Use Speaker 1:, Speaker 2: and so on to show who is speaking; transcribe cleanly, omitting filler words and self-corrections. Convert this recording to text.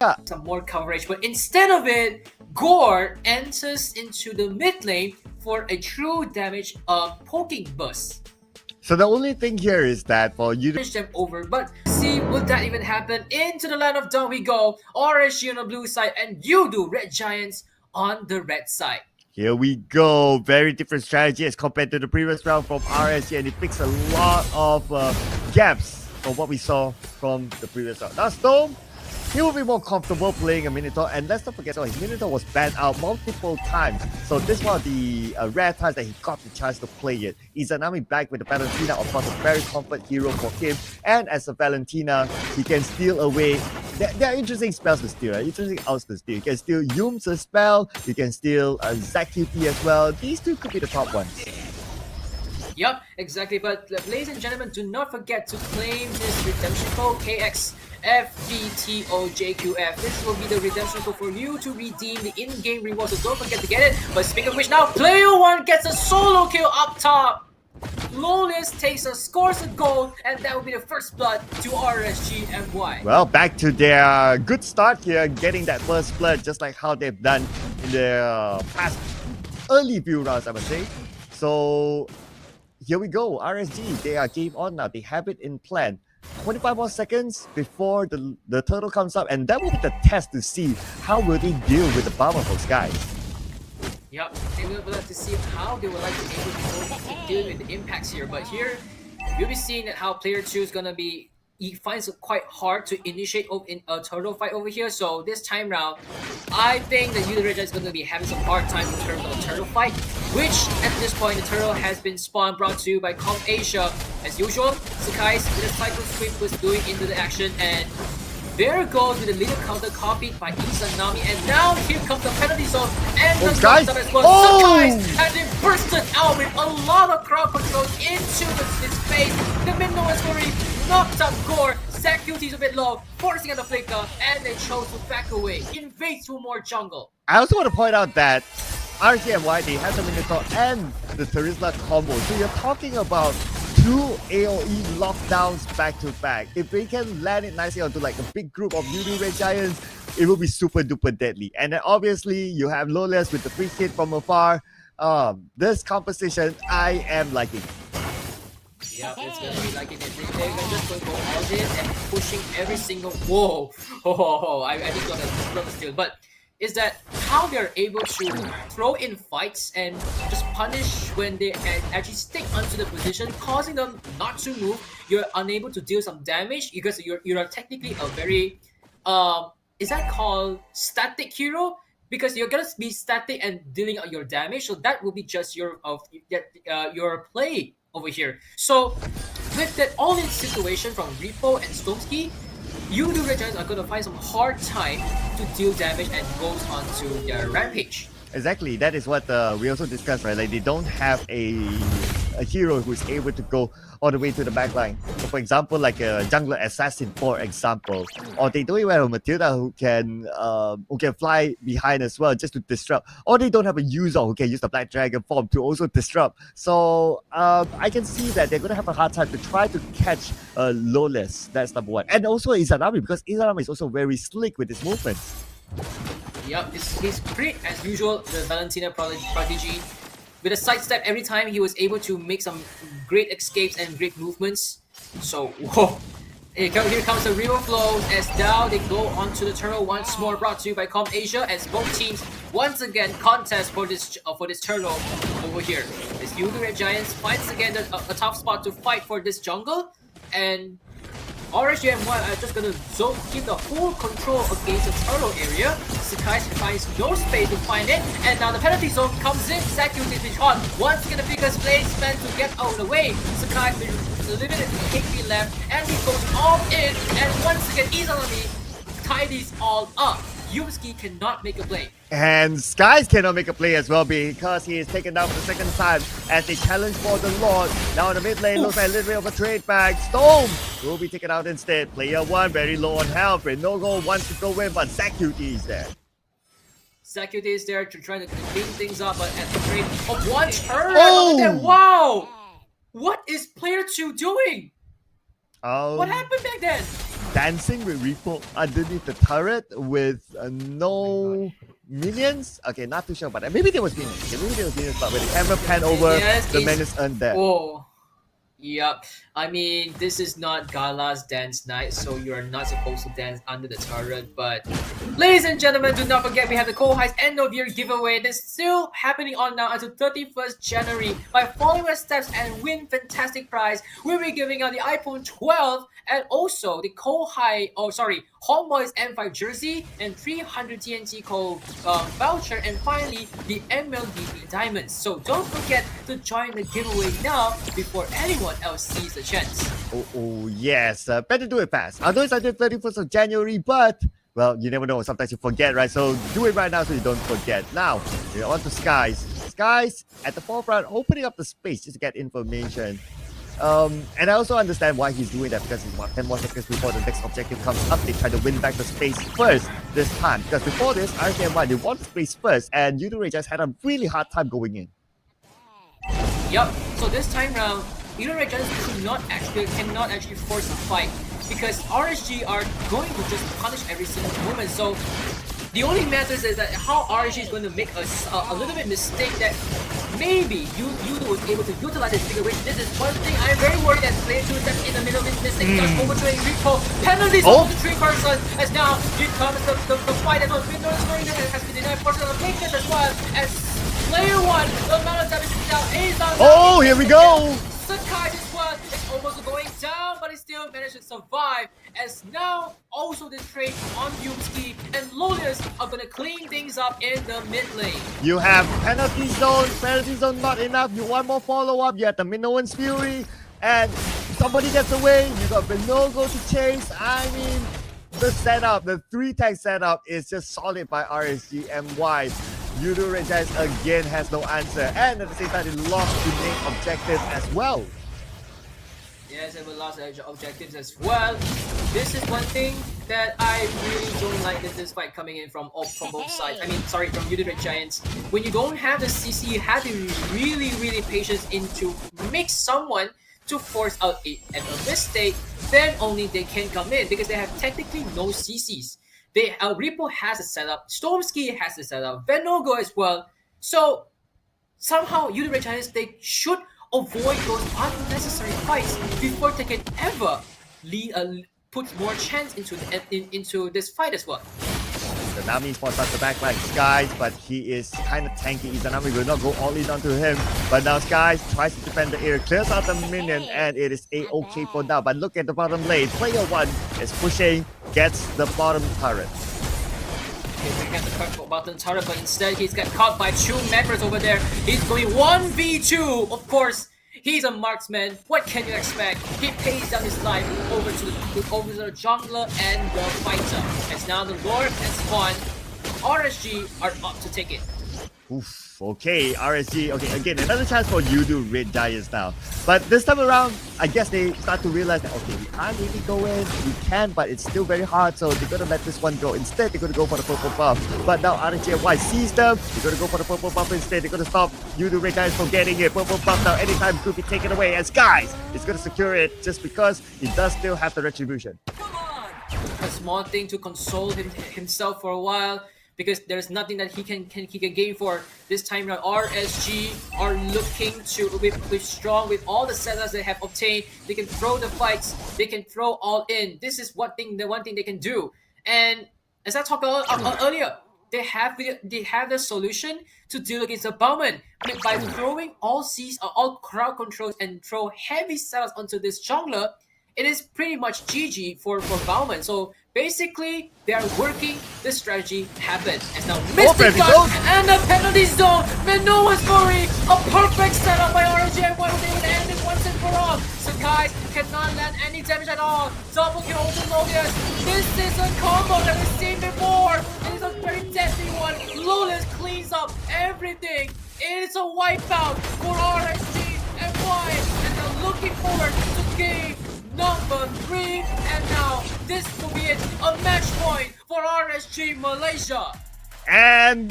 Speaker 1: some more coverage, but instead of it, Gore enters into the mid lane for a true damage poking burst.
Speaker 2: So the only thing here is that for you to
Speaker 1: finish them over, but see, would that even happen? Into the land of dawn we go. RSG on the blue side and YOODO Red Giants on the red side.
Speaker 2: Here we go. Very different strategy as compared to the previous round from RSG, and it picks a lot of gaps from what we saw from the previous round. Now Storm, he will be more comfortable playing a Minotaur, and let's not forget, his Minotaur was banned out multiple times. So this was the rare times that he got the chance to play it. Izanami back with the Valentina, of course, a very comfort hero for him. And as a Valentina, he can steal away. There are interesting spells to steal, right? Interesting outs to steal. You can steal Yum's spell, you can steal ZQT as well. These two could be the top ones.
Speaker 1: Yep, exactly. But ladies and gentlemen, do not forget to claim this redemption code KXFVTOJQF. This will be the redemption code for you to redeem the in-game rewards, so don't forget to get it. But speaking of which, now player 1 gets a solo kill up top. Lawless takes a scores a gold, and that will be the first blood to RSG MY.
Speaker 2: Well, back to their good start here, getting that first blood, just like how they've done in their past early few rounds, I would say. So here we go, RSG, they are game on now. They have it in plan. 25 more seconds before the turtle comes up, and that will be the test to see how will they deal with the powerful guys.
Speaker 1: Yep, they will like to see how they would like to be able to deal with the impacts here. But here, you'll be seeing that how player 2 is gonna be. He finds it quite hard to initiate in a turtle fight over here. So this time round, I think that YOODO Red Giant is going to be having some hard time in terms of a turtle fight, which at this point the turtle has been spawned, brought to you by Com Asia. As usual, Sakai's with a cycle sweep was doing into the action, and there goes with a little counter copied by Izanami, and now here comes the penalty zone and the
Speaker 2: guys.
Speaker 1: as well. Sakai's has been bursted out with a lot of crowd control into his face. The mid no is going knocked up Gore. ZQT is a bit low, forcing out the flicker, and they chose to back away, invade through more jungle.
Speaker 2: I also want to point out that RSGMY, they have the Minotaur and the Terizla combo. So you're talking about 2 AoE lockdowns back to back. If they can land it nicely onto like a big group of YOODO Red Giants, it will be super duper deadly. And then obviously you have Lawless with the free hit from afar. This composition, I am liking.
Speaker 1: Yeah, it's gonna be like it. They're just going to go all in and pushing every single. Whoa! I just got a steal. But is that how they're able to throw in fights and just punish when they actually stick onto the position, causing them not to move? You're unable to deal some damage because you're technically a very is that called static hero? Because you're gonna be static and dealing out your damage, so that will be just your play over here. So with that all-in situation from Repo and Stormski, YOODO Red Giants are gonna find some hard time to deal damage and goes on to their rampage.
Speaker 2: Exactly, that is what we also discussed, right? Like they don't have a hero who's able to go all the way to the backline. So for example, like a jungler assassin, for example, or they don't even have a Matilda who can fly behind as well just to disrupt, or they don't have a user who can use the Black Dragon form to also disrupt. So I can see that they're gonna have a hard time to try to catch Lawless. That's number one, and also Izanami, because Izanami is also very slick with his movements.
Speaker 1: Yep, he's great as usual, the Valentina prodigy. With a sidestep every time, he was able to make some great escapes and great movements. So, whoa. Here comes the river flows as now they go onto the turtle once more, brought to you by Com Asia, as both teams once again contest for this turtle over here. As YOODO Red Giants finds again a tough spot to fight for this jungle, and RSG MY are just gonna keep the full control against the turtle area. Sakai finds no space to find it, and now the penalty zone comes in. ZQT is shot. Once again, the biggest play spent to get out of the way. Sakai with limited HP left, and he goes all in, and once again, Izanami tidies all up. Yumski cannot make a play.
Speaker 2: And Skies cannot make a play as well because he is taken down for the second time as they challenge for the Lord. Now in the mid lane, looks like a little bit of a trade back. Storm will be taken out instead. Player 1 very low on health. Renogo wants to go in, but ZQT is there.
Speaker 1: ZQT is there to try to clean things up, but at the rate of one turn, wow! What is player 2 doing?
Speaker 2: Oh.
Speaker 1: What happened back then?
Speaker 2: dancing with Repo underneath the turret with no minions. Okay, not too sure about that. Maybe there was minions. Okay, maybe there was minions, but when the camera pan over,
Speaker 1: Yes,
Speaker 2: the
Speaker 1: it's-
Speaker 2: man is undead.
Speaker 1: Whoa. Yep. I mean, this is not Gala's dance night, so you're not supposed to dance under the turret. But, ladies and gentlemen, do not forget we have the KOHAI's end of year giveaway. That's still happening on now until 31st January. By following our steps and win fantastic prize, we'll be giving out the iPhone 12 and also the Homeboys M5 jersey and 300 TNT code voucher, and finally the MLBB diamonds. So don't forget to join the giveaway now before anyone else sees the chance.
Speaker 2: Oh yes. Better do it fast. I know it's until 31st of January, but well, you never know. Sometimes you forget, right? So do it right now so you don't forget. Now, we're on to Skies. Skies at the forefront, opening up the space just to get information. And I also understand why he's doing that, because he's 10 more seconds before the next objective comes up. They try to win back the space first this time, because before this, RSGMY, they won the space first, and YOODO Red Giants had a really hard time going in.
Speaker 1: Yup. So this time round, YOODO Red Giants cannot actually force a fight, because RSG are going to just punish every single moment. So the only matters is that how RSG is going to make a little bit mistake that maybe YOODO was able to utilize his figure, which this is one thing I'm very worried that player 2 steps in the middle of this mistake, just overtraining Rico. Penalties over the 3 person, as now here comes the fight as well. Windows has been denied portion of the Lakers as well, as player 1, the amount of damage is down, is down.
Speaker 2: Oh, here we go!
Speaker 1: Sakai as well is almost going down, but he still managed to survive. As now, also the trade on Yumski and Lolius are going to clean things up in the mid lane.
Speaker 2: You have penalty zone not enough. You want more follow-up. You have the Minoan's Fury, and somebody gets away. You got Benogo to chase. I mean, the setup, the 3-tag setup is just solid by RSGMY. YOODO Red Giants again has no answer, and at the same time, they lost the main objective as well.
Speaker 1: Yes, and we lost objectives as well. This is one thing that I really don't like this fight coming in from both sides. I mean, sorry, from YOODO Red Giants. When you don't have the CC, you have to be really patient into make someone to force out a mistake. Then only they can come in, because they have technically no CCs. Repo has a setup, Stormski has a setup, Venogo as well. So somehow YOODO Red Giants, they should avoid those unnecessary fights before they can ever put more chance into this fight as well.
Speaker 2: The Nami spots out the back like Skies, but he is kind of tanky. Izanami will not go all in onto him. But now Skies tries to defend the area, clears out the minion, and it is A-okay for now. But look at the bottom lane. Player 1 is pushing, gets the bottom turret.
Speaker 1: Okay, we have the bottom turret, but instead he's got caught by 2 members over there. He's going 1v2. Of course, he's a marksman. What can you expect? He pays down his life over to the jungler and the fighter. As now the Lord has spawned, RSG are up to take it.
Speaker 2: Oof, okay, RSG. Okay, again, another chance for YOODO Red Giants now. But this time around, I guess they start to realize that, okay, we can't really go in. We can, but it's still very hard, so they're going to let this one go. Instead, they're going to go for the purple buff. But now RSGMY sees them. They're going to go for the purple buff instead. They're going to stop YOODO Red Giants from getting it. Purple buff now, anytime could be taken away. And Skies is going to secure it just because he does still have the retribution.
Speaker 1: A small thing to console himself for a while, because there's nothing that he can gain for this time around. RSG are looking to with strong with all the setups they have obtained. They can throw the fights. They can throw all in. This is the one thing they can do. And as I talked about earlier, they have the solution to deal against the Bowman by throwing all crowd controls and throw heavy setups onto this jungler. It is pretty much GG for Bowman. So basically, they are working the strategy happen. As now Mystic Gun and the penalty zone, but no one's worried. A perfect setup by RSG. Why would they would end it once and for all? Sakai cannot land any damage at all. Double kill over Lolius. This is a combo that we've seen before. It is a very deadly one. Lolius cleans up everything. It is a wipeout for RSG and Y, and they're looking forward to game number 3, and now this will be it, a match point for RSG Malaysia.
Speaker 2: And